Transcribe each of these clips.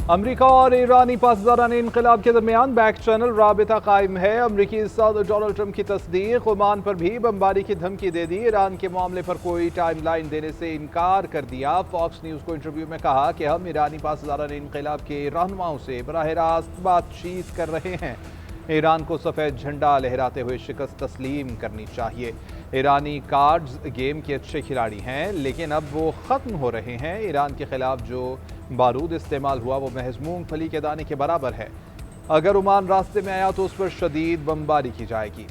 अमरीका और ईरानी पासदारान इनकलाब के दरमियान बैक चैनल राबिता कायम है। अमरीकी सदर डोनाल्ड ट्रंप की तस्दीक, ओमान पर भी बमबारी की धमकी दे दी। ईरान के मामले पर कोई टाइम लाइन देने से इनकार कर दिया। फॉक्स न्यूज़ को इंटरव्यू में कहा कि हम ईरानी पासदारान इनकलाब के रहनुमाओं से बराह रास्त बातचीत कर रहे हैं। ईरान को सफ़ेद झंडा लहराते हुए शिकस्त तस्लीम करनी चाहिए। ईरानी कार्ड्स गेम के अच्छे खिलाड़ी हैं, लेकिन अब वो ख़त्म हो रहे हैं। ईरान के खिलाफ जो बारूद इस्तेमाल हुआ वो महज मूंगफली के दाने के बराबर है। अगर ओमान रास्ते में आया तो उस पर शदीद बमबारी की जाएगी।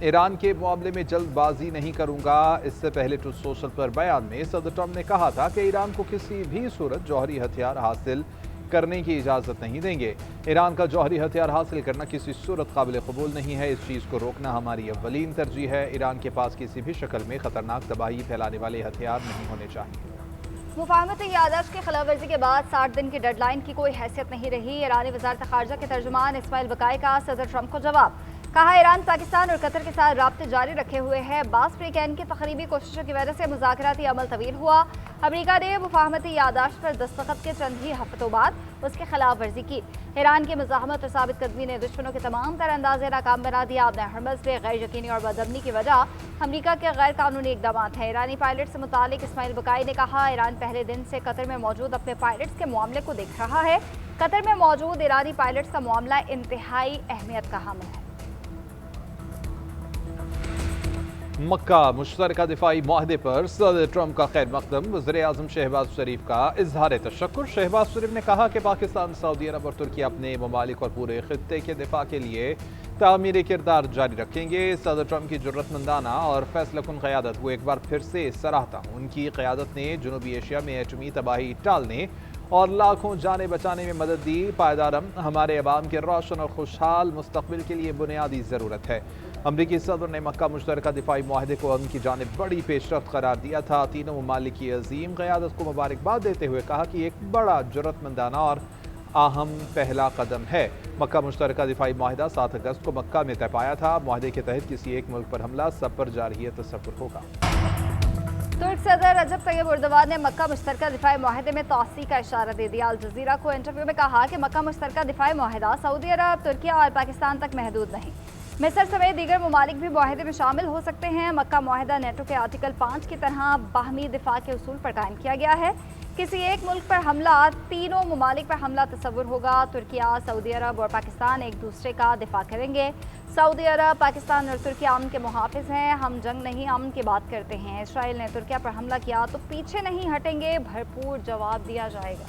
ईरान के मामले में जल्दबाजी नहीं करूंगा। इससे पहले ट्रुथ सोशल पर बयान में सदर ट्रंप ने कहा था कि ईरान को किसी भी सूरत जौहरी हथियार हासिल करने की इजाज़त नहीं देंगे। ईरान का जौहरी हथियार हासिल करना किसी सूरत काबिल कबूल नहीं है। इस चीज़ को रोकना हमारी अव्वलीन तरजीह है। ईरान के पास किसी भी शक्ल में ख़तरनाक तबाही फैलाने वाले हथियार नहीं होने चाहिए। मुफाहमत यादाश्त की खिलाफ वर्जी के बाद 60 दिन की डेडलाइन की कोई हैसियत नहीं रही। ईरानी वज़ारत ख़ारजा के तर्जुमान इस्माइल बकाई का सदर ट्रंप को जवाब। कहा, ईरान पाकिस्तान और कतर के साथ राब्ते जारी रखे हुए है। बास फ्रीकैन की तकरीबी कोशिशों की वजह से मुज़ाकराती अमल तवील हुआ। अमरीका ने मुफाहमती यादाश्त पर दस्तखत के चंद ही हफ्तों बाद उसकी खिलाफ वर्जी की। ईरान की मज़ाहमत और साबित कदमी ने दुश्मनों के तमाम तरह अंदाजे नाकाम बना दिया। अपने हरमज से गैर यकीनी और बदअमनी की वजह अमरीका के गैर कानूनी इकदाम हैं। ईरानी पायलट से मुतालिक इस्माइल बकाई ने कहा, ईरान पहले दिन से कतर में मौजूद अपने पायलट्स के मामले को देख रहा है। कतर में मौजूद ईरानी पायलट्स का मामला इंतहाई अहमियत का हामिल है। मक्का मुश्तरका दिफाई माहदे पर सदर ट्रंप का खैर मकदम। वज़ीर-ए-आज़म शहबाज शरीफ का इजहार तशक्कुर। शहबाज शरीफ ने कहा कि पाकिस्तान, सऊदी अरब और तुर्की अपने ममालिक और पूरे खित्ते के दिफा के लिए तामीरी किरदार जारी रखेंगे। सदर ट्रंप की जुर्रतमंदाना और फैसलाकुन क़यादत को एक बार फिर से सराहता हूँ। उनकी क़यादत ने जनूबी एशिया में एटमी तबाही टालने और लाखों जानें बचाने में मदद दी। पायदार हमारे अवाम के रोशन और खुशहाल मुस्तकबिल के लिए बुनियादी ज़रूरत है। अमरीकी सदर ने मक्का मुश्तरका दिफाई माहदे को उनकी जानिब बड़ी पेशरफ्त करार दिया था। तीनों ममालिक की अजीम क़यादत को मुबारकबाद देते हुए कहा कि एक बड़ा जुर्रतमंदाना और अहम पहला कदम है। मक्का मुश्तरका दिफाई माहिदा 7 अगस्त को मक्का में तय पाया था। माहदे के तहत किसी एक मुल्क पर हमला सब पर जारी तसव्वुर होगा। तुर्क सदर रजब तैयब एर्दोगान ने मक्का मुश्तरका दिफाई माहिदे में तोसी का इशारा दे दिया। अल जज़ीरा को इंटरव्यू में कहा कि मक्का मुश्तरका दिफाई माहिदा सऊदी अरब, तुर्की और पाकिस्तान तक महदूद नहीं, मिस्र समेत दीगर ममालिक भी माहिदे में शामिल हो सकते हैं। मक्का माहिदा नेटो के आर्टिकल 5 की तरह बाहमी दिफा के उसूल पर कायम किया गया है। किसी एक मुल्क पर हमला तीनों ममालिक पर हमला तस्वुर होगा। तुर्किया, सऊदी अरब और पाकिस्तान एक दूसरे का दिफा करेंगे। सऊदी अरब, पाकिस्तान और तुर्किया अमन के मुहाफिज हैं। हम जंग नहीं अमन की बात करते हैं। इसराइल ने तुर्किया पर हमला किया तो पीछे नहीं हटेंगे, भरपूर जवाब दिया जाएगा।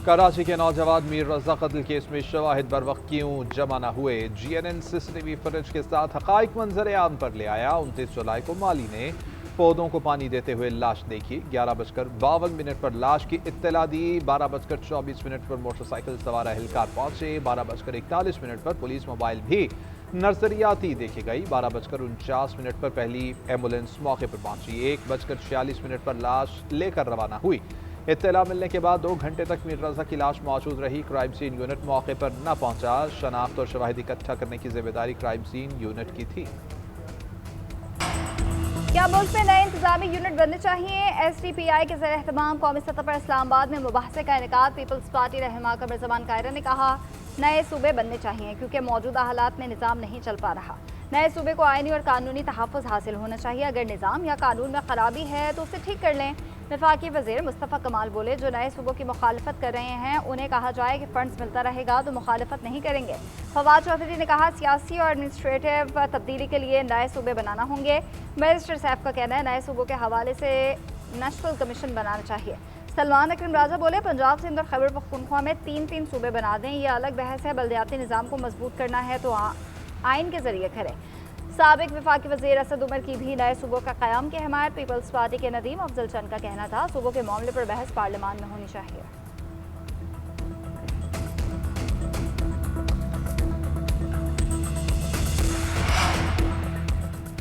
कराची के नौजवान मीर रजा कत्ल केस में शवाहिद बर वक्त क्यों जमा न हुए? GNN CCTV फुटेज के साथ हकाइक मंजर आम पर ले आया। 29 जुलाई को माली ने पौधों को पानी देते हुए लाश देखी। 11:52 पर लाश की इत्तला दी। 12:24 पर मोटरसाइकिल सवार एहलकार पहुंचे। 12:41 पर पुलिस मोबाइल भी नर्सरियाती देखी गई। 12:49 पर पहली एम्बुलेंस मौके पर पहुंची। 1:46 पर लाश लेकर रवाना हुई। इत्तला मिलने के बाद 2 घंटे तक मीर रजा की लाश मौजूद रही। क्राइम सीन यूनिट मौके पर न पहुंचा। शनाख्त और शवाहिद इकट्ठा करने की जिम्मेदारी क्राइम सीन यूनिट की थी। क्या मुल्क में नए इंतजामी यूनिट बनने चाहिए? SDPI के ज़ेर एहतमाम कौमी सतह पर इस्लामाबाद में मुबाहसे का इनेकाद। पीपल्स पार्टी रहनुमा कमर ज़मान कायरा ने कहा, नए सूबे बनने चाहिए क्योंकि मौजूदा हालात में निज़ाम नहीं चल पा रहा। नए सूबे को आइनी और कानूनी तहफ़्फ़ुज़ हासिल होना चाहिए। अगर निज़ाम या कानून में खराबी है तो उसे ठीक कर लें। वफाकी वज़ीर मुस्तफ़ा कमाल बोले, जो नए सूबों की मुखालफत कर रहे हैं उन्हें कहा जाए कि फ़ंड्स मिलता रहेगा तो मुखालफत नहीं करेंगे। फवाद चौधरी ने कहा, सियासी और एडमिनिस्ट्रेटिव तब्दीली के लिए नए सूबे बनाना होंगे। बैरिस्टर सैफ का कहना है, नए सूबों के हवाले से नेशनल कमीशन बनाना चाहिए। सलमान अकरम राजा बोले, पंजाब, सिंध और खैबर पख्तूनख्वा में 3-3 सूबे बना दें। यह अलग बहस है। बल्दियाती निज़ाम को मजबूत करना है तो आइन के जरिए करें। साबिक वफाकी वज़ीर असद उमर की भी नए सूबों का क़याम की हिमायत। पीपल्स पार्टी के नदीम अफजल चंद का कहना था, सूबों के मामले पर बहस पार्लियामान में होनी चाहिए।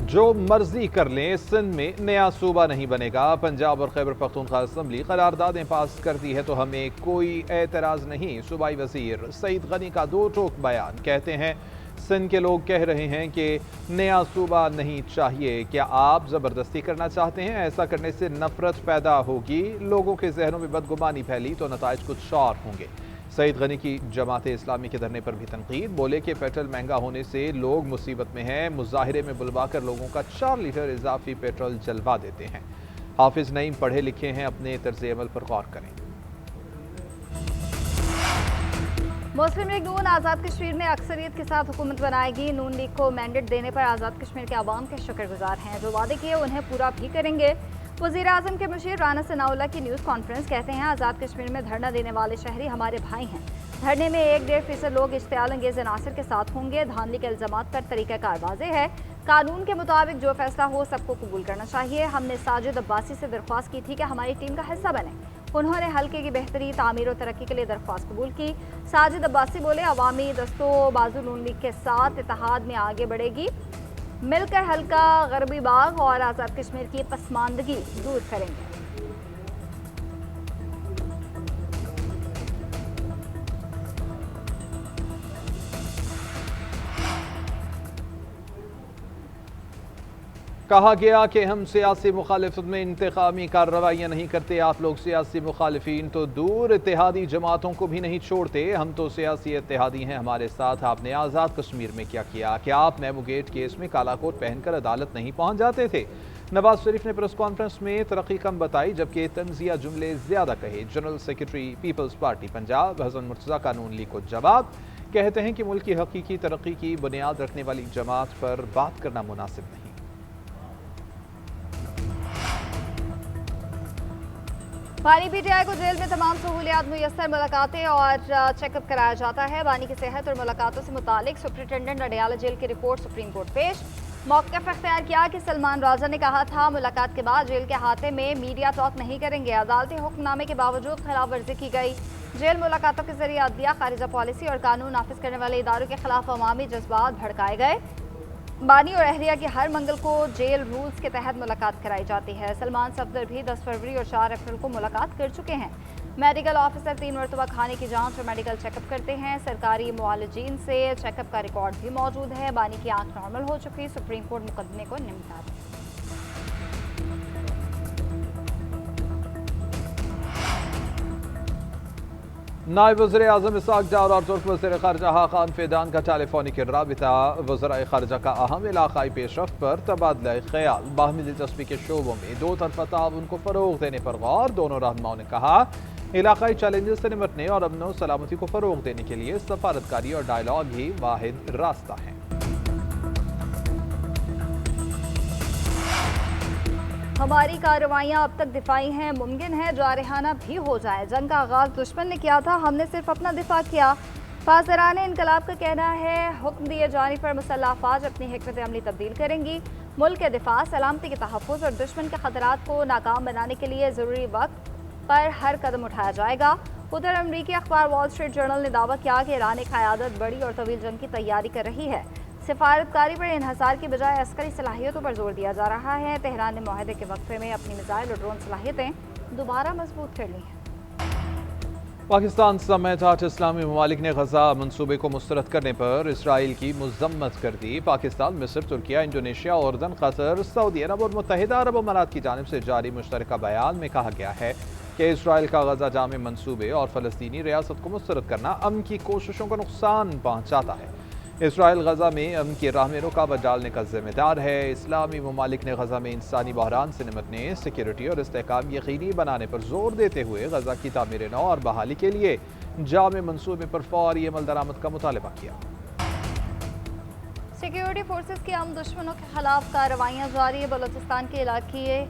जो मर्जी कर लें, सिंध में नया सूबा नहीं बनेगा। पंजाब और खैबर पख्तूनख्वा असम्बली करारदादें पास करती है तो हमें कोई एतराज़ नहीं। सूबाई वज़ीर सईद गनी का 2 टोक बयान। कहते हैं सिंध के लोग कह रहे हैं कि नया सूबा नहीं चाहिए। क्या आप ज़बरदस्ती करना चाहते हैं? ऐसा करने से नफरत पैदा होगी, लोगों के जहनों में बदगुमानी फैली तो नताइज कुछ और होंगे। सईद गनी की जमात इस्लामी के धरने पर भी तनकीद, बोले कि पेट्रोल महंगा होने से लोग मुसीबत में हैं। मुजाहिरे में बुलवाकर लोगों का 4 लीटर इजाफी पेट्रोल जलवा देते हैं। हाफिज नईम पढ़े लिखे हैं, अपने तर्ज अमल पर गौर करें। मुस्लिम लीग नून आज़ाद कश्मीर में अक्सरियत के साथ हुकूमत बनाएगी। नून लीग को मैंडेट देने पर आज़ाद कश्मीर के अवाम के शुक्रगुजार हैं। जो वादे किए उन्हें पूरा भी करेंगे। वज़ीर आज़म के मुशीर राना सनाउल्लाह की न्यूज़ कॉन्फ्रेंस, कहते हैं आज़ाद कश्मीर में धरना देने वाले शहरी हमारे भाई हैं। धरने में 1-1.5% लोग इश्तियाल अंगेज़ अनासर के साथ होंगे। धांधली के इल्ज़ामात पर तरीक़ाकार वाज़ेह है। कानून के मुताबिक जो फैसला हो सबको कबूल करना चाहिए। हमने साजिद अब्बासी से दरख्वास्त की थी कि हमारी टीम का हिस्सा बने। उन्होंने हल्के की बेहतरी, तामीर और तरक्की के लिए दरख्वास्त कबूल की। साजिद अब्बासी बोले, अवामी दस्तों बाजू नून लीग के साथ इत्तेहाद में आगे बढ़ेगी, मिलकर हल्का गरबी बाग और आज़ाद कश्मीर की पसमानदगी दूर करेंगे। कहा गया कि हम सियासी मुखालिफत में इंतकामी कार्रवाइयाँ नहीं करते। आप लोग सियासी मुखालिफिन तो दूर, इत्तेहादी जमातों को भी नहीं छोड़ते। हम तो सियासी इत्तेहादी हैं, हमारे साथ आपने आज़ाद कश्मीर में क्या किया? क्या आप मेमो गेट केस में काला कोट पहनकर अदालत नहीं पहुँच जाते थे? नवाज शरीफ ने प्रेस कॉन्फ्रेंस में तरक्की कम बताई, जबकि तंजिया जुमले ज्यादा कहे। जनरल सेक्रेटरी पीपल्स पार्टी पंजाब हसन मुर्तज़ा का नून लीग को जवाब, कहते हैं कि मुल्क की हकीकी तरक्की की बुनियाद रखने वाली जमात पर बात करना मुनासिब नहीं। बानी पीटीआई को जेल में तमाम सहूलियात मुयस्सर, मुलाकातें और चेकअप कराया जाता है। बानी की सेहत और मुलाकातों से मुतालिक सुप्रिंटेंडेंट अडयाला जेल की रिपोर्ट सुप्रीम कोर्ट पेश। मौक़िफ़ अख्तियार किया कि सलमान राजा ने कहा था मुलाकात के बाद जेल के अहाते में मीडिया टॉक नहीं करेंगे। अदालती हुक्मनामे के बावजूद खिलाफ वर्जी की गई। जेल मुलाकातों के जरिए अदलिया, खारिजा पॉलिसी और कानून नाफिज करने वाले इदारों के खिलाफ अवामी जज्बात भड़काए गए। बानी और अहलिया की हर मंगल को जेल रूल्स के तहत मुलाकात कराई जाती है। सलमान सफदर भी 10 फरवरी और 4 अप्रैल को मुलाकात कर चुके हैं। मेडिकल ऑफिसर 3 मरतबा खाने की जांच और मेडिकल चेकअप करते हैं। सरकारी मुआलजीन से चेकअप का रिकॉर्ड भी मौजूद है। बानी की आंख नॉर्मल हो चुकी, सुप्रीम कोर्ट मुकदमे को निपटा दें। नायब वज़ीर आज़म इसहाक़ डार और तुर्क वज़ीर ख़ारजा खान फ़ैदान का टेलीफोनिक राबिता वज़राए ख़ारजा का अहम इलाक़ाई पेशरफ्त पर तबादला ख़याल। बाहमी दिलचस्पी के शोबों में दो तरफ़ा ताउन को फ़रोग़ देने पर गौर। दोनों रहनुमाओं ने कहा इलाक़ाई चैलेंजेस से निपटने और अमन व सलामती को फ़रोग़ देने के लिए सफ़ारतकारी और डायलॉग ही वाहिद रास्ता है। हमारी कार्रवाइयाँ अब तक दिफाई हैं, मुमकिन है जारहाना भी हो जाए। जंग का आगाज़ दुश्मन ने किया था, हमने सिर्फ अपना दिफा किया। फासरान इनकलाब का कहना है हुक्म दिए जाने पर मुसल्लह अफ़वाज अपनी हिकमत अमली तब्दील करेंगी। मुल्क के दिफा, सलामती के तहफ़्फ़ुज़ और दुश्मन के ख़तरात को नाकाम बनाने के लिए ज़रूरी वक्त पर हर कदम उठाया जाएगा। उधर अमरीकी अखबार वॉल स्ट्रीट जर्नल ने दावा किया कि ईरान क़यादत बड़ी और तवील जंग की तैयारी कर रही है। सिफारतकारी पर इन्हसार की बजाय अस्करी सलाहियतों पर जोर दिया जा रहा है। तेहरान ने मुआहदे के वक्फे में अपनी मिसाइल और ड्रोन सलाहियतें दोबारा मजबूत कर ली हैं। पाकिस्तान समेत 8 इस्लामी ममालिक ने गजा मनसूबे को मुस्तरद करने पर इसराइल की मजम्मत कर दी। पाकिस्तान, मिस्र, तुर्किया, इंडोनेशिया, उर्दन, कतर, सऊदी अरब और मुत्तहिदा अरब अमारात की जानिब से जारी मुश्तरका बयान में कहा गया है कि इसराइल का गजा जामे मनसूबे और फ़लस्तीनी रियासत को मुस्तरद करना अमन की कोशिशों को नुकसान पहुँचाता है। इसराइल गजा में अमन की राह में रुकावट डालने का जिम्मेदार है। इस्लामी ममालिक ने गजा में इंसानी बहरान से निपटने, सिक्योरिटी और इस्तेहकाम यकीनी बनाने पर जोर देते हुए गजा की तामीर नौ और बहाली के लिए जामे मनसूबे पर फौरी अमल दरामद का मुतालबा किया। सिक्योरिटी फोर्सेस की अमन दुश्मनों के खिलाफ कार्रवाइयाँ जारी है। बलोचिस्तान के इलाके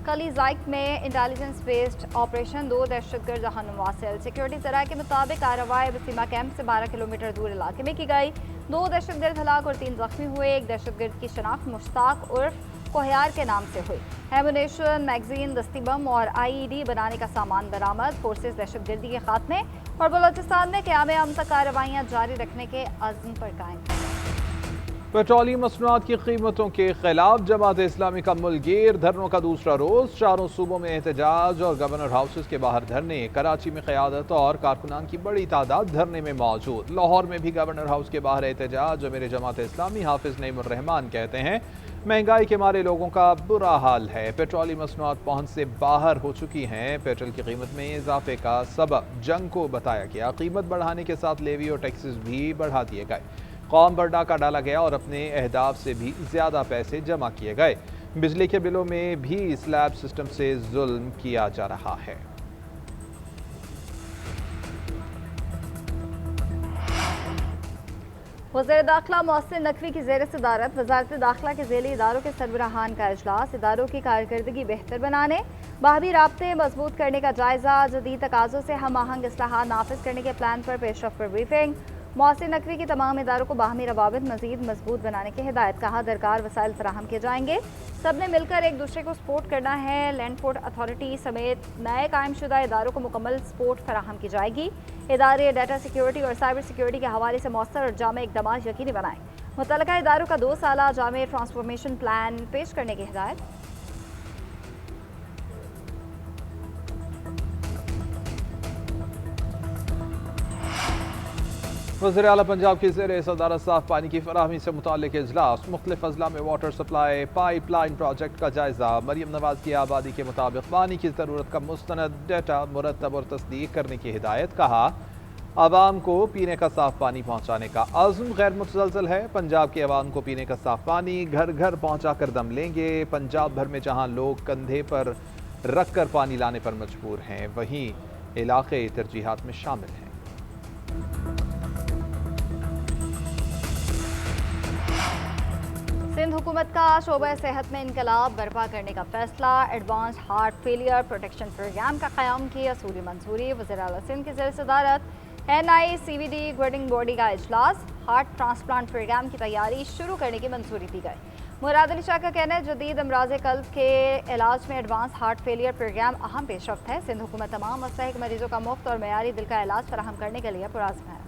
कलीजाइक में इंटेलिजेंस बेस्ड ऑपरेशन 2 दहशतगर्द जहानुमा सेल। सिक्योरिटी ज़राए के मुताबिक कार्रवाई बसीमा कैंप से 12 किलोमीटर दूर इलाके में की गई। 2 दहशतगर्द हलाक और 3 जख्मी हुए। एक दहशतगर्द की शनाख्त मुश्ताक उर्फ कोहयार के नाम से हुई। एमुनेशन, मैगजीन, दस्ती बम और IED बनाने का सामान बरामद। फोर्सेस दहशतगर्दी के खात्मे और बलोचिस्तान में क़याम अमन तक कार्रवाइयाँ जारी रखने के अज़्म पर कायम। पेट्रोलियम मसनूआत की कीमतों के खिलाफ जमात इस्लामी का मुल्कगीर धरनों का दूसरा रोज। चारों सूबों में एहतजाज और गवर्नर हाउसेस के बाहर धरने। कराची में क़यादत और कारकुनान की बड़ी तादाद धरने में मौजूद। लाहौर में भी गवर्नर हाउस के बाहर एहतजाज। मेरे जमात इस्लामी हाफिज नईमुर रहमान कहते हैं महंगाई के मारे लोगों का बुरा हाल है। पेट्रोलियम मसनूआत पहुंच से बाहर हो चुकी हैं। पेट्रोल की कीमत में इजाफे का सबब जंग को बताया गया। कीमत बढ़ाने के साथ लेवी और टैक्सेस भी बढ़ा दिए गए। कौम पर डाका डाला गया और अपने अहदाफ से भी ज़्यादा पैसे जमा किए गए। बिजली के बिलों में भी स्लैब सिस्टम से जुल्म किया जा रहा है। वज़ीर दाखिला मोहसिन नकवी की ज़ेर सदारत वज़ारत दाखिला के ज़ेली इदारों के सरबराहान का इजलास। इदारों की कारकर्दगी बेहतर बनाने, बाहमी राब्ते मजबूत करने का जायजा। जदीद तकाज़ों से हम आहंग इस्लाहात नाफिज करने के प्लान पर पेशरफ पर ब्रीफिंग। मोहसिन नकवी की तमाम इदारों को बाहमी रवाबित मजीद मजबूत बनाने की हिदायत। कहा दरकार वसाइल फराहम किए जाएंगे। सब ने मिलकर एक दूसरे को सपोर्ट करना है। लैंड पोर्ट अथॉरिटी समेत नए कायम शुदा इदारों को मुकम्मल सपोर्ट फराहम की जाएगी। इदारे डाटा सिक्योरिटी और साइबर सिक्योरिटी के हवाले से मौसर और जामे इकदाम यकीनी बनाएं। मुतल्लिका इदारों का 2 साला जामे ट्रांसफॉर्मेशन प्लान पेश करने की हिदायत। वज़ीर आला पंजाब की ज़ेर सदारत साफ पानी की फराहमी से मुताल्लिक़ इजलास। मुख्तलिफ अजला में water supply pipe line project का जायजा। मरियम नवाज की आबादी के मुताबिक पानी की ज़रूरत का मुस्तनद डेटा मुरतब और तस्दीक करने की हिदायत। कहा आवाम को पीने का साफ पानी पहुँचाने का अज़्म गैर मुतज़लज़ल है। पंजाब के अवाम को पीने का साफ पानी घर घर पहुँचा कर दम लेंगे। पंजाब भर में जहाँ लोग कंधे पर रख कर पानी लाने पर मजबूर हैं, वहीं इलाके तरजीहात में शामिल हैं। सिंध हुकूमत का शोबा सेहत में इनकलाब बर्पा करने का फैसला। Advance heart failure protection programme का क़याम की असूली मंजूरी। वज़ीर आला सिंध की ज़ेर सदारत NICVD गवर्निंग बॉडी का इजलास। हार्ट ट्रांसप्लांट प्रोग्राम की तैयारी शुरू करने की मंजूरी दी गई। मुराद अली शाह का कहना है जदीद अमराज कल्ब के इलाज में एडवांस हार्ट फेलियर प्रोग्राम अहम पेशरफ्त है। सिंध हुकूमत तमाम मुस्तहिक मरीजों का मुफ्त और मेयारी दिल का इलाज फराहम करने के लिए पुरअज़्म है।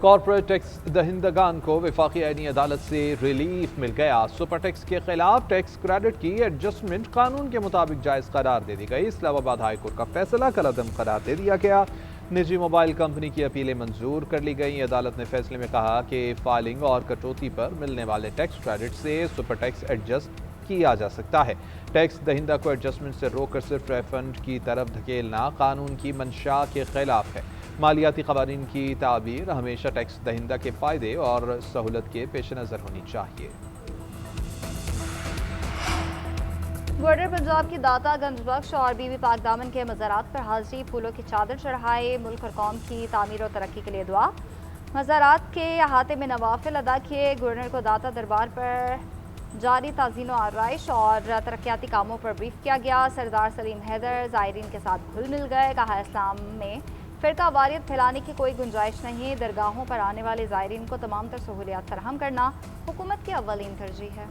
कॉर्पोरेट टैक्स दहिंदगान को वफाकी आईनी अदालत से रिलीफ मिल गया। सुपर टैक्स के खिलाफ टैक्स क्रेडिट की एडजस्टमेंट कानून के मुताबिक जायज़ करार दे दी गई। इस्लामाबाद हाई कोर्ट का फैसला कलअदम करार दे दिया गया। निजी मोबाइल कंपनी की अपीलें मंजूर कर ली गई। अदालत ने फैसले में कहा कि फाइलिंग और कटौती पर मिलने वाले टैक्स क्रेडिट से सुपर टैक्स एडजस्ट किया जा सकता है। टैक्स दहिंदा को एडजस्टमेंट से रोककर सिर्फ रिफंड की तरफ धकेलना कानून की मंशा के खिलाफ है। मालियाती क़वानीन की ताबीर हमेशा टैक्स दहिंदा के फ़ायदे और सहूलत के पेश नज़र होनी चाहिए। बॉर्डर पंजाब की दाता गंजबख्श और बीबी पाक दामन के मज़ारात पर हाजिरी, फूलों की चादर चढ़ाए। मुल्क और कौम की तामीर और तरक्की के लिए दुआ। मज़ारात के अहाते में नवाफिल अदा किए। गवर्नर को दाता दरबार पर जारी ताज़ीनो आरइश और तरक्याती कामों पर ब्रीफ किया गया। सरदार सलीम हैदर ज़ायरीन के साथ घुल मिल गए। कहा इस्लाम में फ़िरका वारियत फैलाने की कोई गुंजाइश नहीं। दरगाहों पर आने वाले ज़ायरीन को तमाम तर सहूलियात फराहम करना हुकूमत की अव्वलीन तरजीह है।